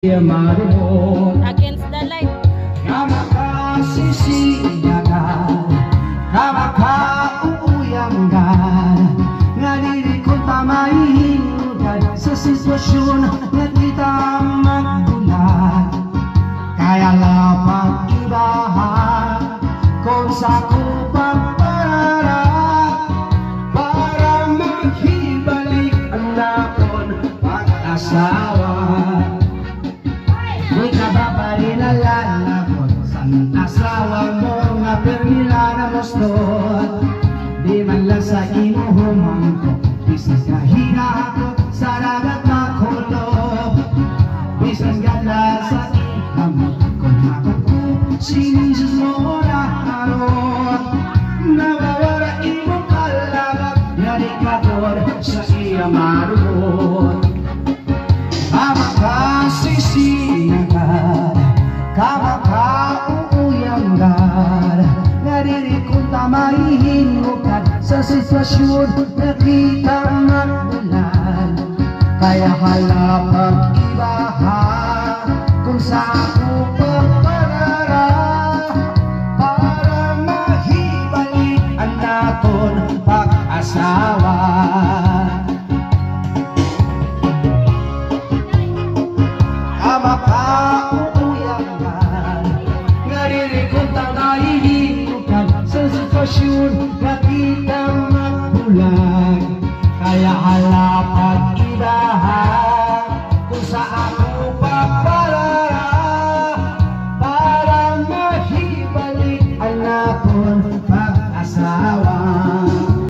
marunong Against the light. kamakasisiyagan, kamakauuyangan, nga dili ko tamahihingan sa sitwasyon na kita magdulat. Kaya lapang ibahan kung sa kupang parara, para maghibalik ang nakon pag-asawa. Di ka ba pa rin nalalakot sa asawa mo nga permila na mustot? Di man lang sa inuhumang ko, bisag kahina ako sa dagat na kulob. Bisag gala sa ikamot kung makukup, sinisus mo na harot. Nawawala imong kalagap, narikador sa iya marunong. Kamakasisiyagan, kamakauuyangan, nga dili ko tamahihingukan sa sitwasyon na kita magdulan. Kaya halapang ibahan kung sa ako pagparara, para mahibalik ang naton pag-asawa. Kamakauuyangan, nga dili ko tamahihingukan sa sitwasyon na kita magdulan. Kaya halapag ibahan kung saan